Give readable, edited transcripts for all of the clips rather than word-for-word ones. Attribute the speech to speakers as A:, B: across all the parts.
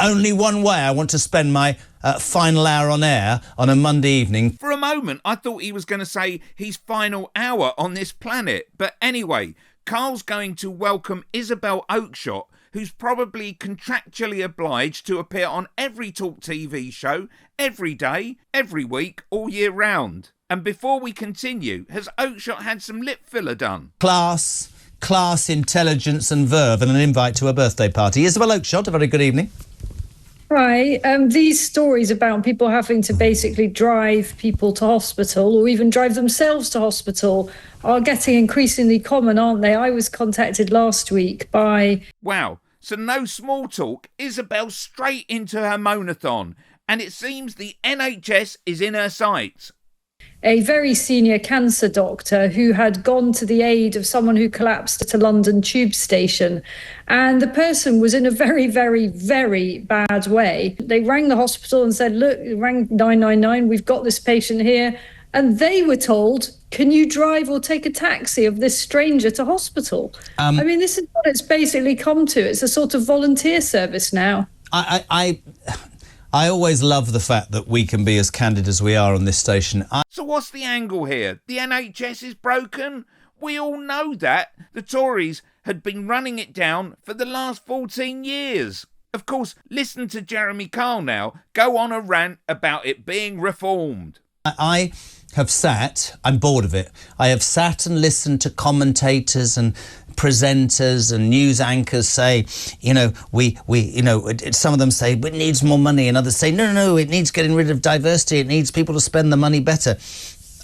A: only one way I want to spend my final hour on air on a Monday evening.
B: For a moment, I thought he was going to say his final hour on this planet. But anyway, Carl's going to welcome Isabel Oakeshott, who's probably contractually obliged to appear on every Talk TV show, every day, every week, all year round. And before we continue, has Oakeshott had some lip filler done?
A: Class, intelligence and verve, and an invite to a birthday party. Isabel Oakeshott, a very good evening.
C: Hi. These stories about people having to basically drive people to hospital or even drive themselves to hospital are getting increasingly common, aren't they? I was contacted last week by...
B: Wow. So no small talk, Isabel straight into her monathon. And it seems the NHS is in her sights.
C: A very senior cancer doctor who had gone to the aid of someone who collapsed at a London tube station. And the person was in a very, very, very bad way. They rang the hospital and said, look, rang 999, we've got this patient here. And they were told, can you drive or take a taxi of this stranger to hospital? I mean, this is what it's basically come to. It's a sort of volunteer service now.
A: I always love the fact that we can be as candid as we are on this station.
B: So what's the angle here? The NHS is broken? We all know that. The Tories had been running it down for the last 14 years. Of course, listen to Jeremy Kyle now go on a rant about it being reformed.
A: I have sat, I'm bored of it, I have sat and listened to commentators and presenters and news anchors say, some of them say it needs more money and others say, no, it needs getting rid of diversity, it needs people to spend the money better.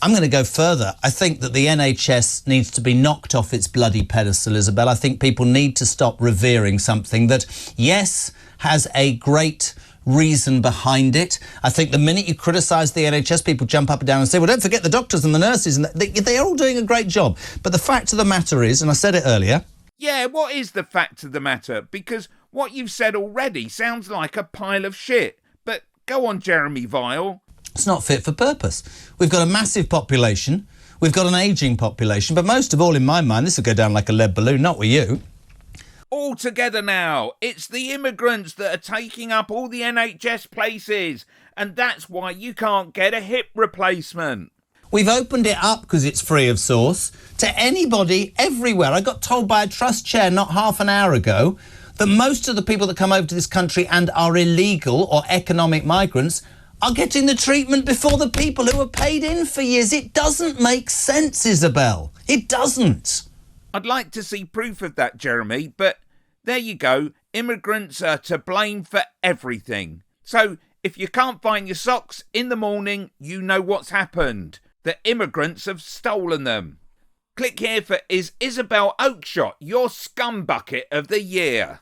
A: I'm going to go further. I think that the NHS needs to be knocked off its bloody pedestal, Isabel. I think people need to stop revering something that, yes, has a great reason behind it. I think the minute you criticise the NHS, people jump up and down and say, well, don't forget the doctors and the nurses, and they're all doing a great job. But the fact of the matter is, and I said it earlier...
B: Yeah, what is the fact of the matter? Because what you've said already sounds like a pile of shit. But go on, Jeremy Vile.
A: It's not fit for purpose. We've got a massive population, we've got an ageing population, but most of all, in my mind, this will go down like a lead balloon, not with you.
B: All together now. It's the immigrants that are taking up all the NHS places, and that's why you can't get a hip replacement.
A: We've opened it up, because it's free of source, to anybody, everywhere. I got told by a trust chair not half an hour ago that most of the people that come over to this country and are illegal or economic migrants are getting the treatment before the people who were paid in for years. It doesn't make sense, Isabel. It doesn't.
B: I'd like to see proof of that, Jeremy, but there you go. Immigrants are to blame for everything. So if you can't find your socks in the morning, you know what's happened. The immigrants have stolen them. Click here for Is Isabel Oakeshott your scumbucket of the year?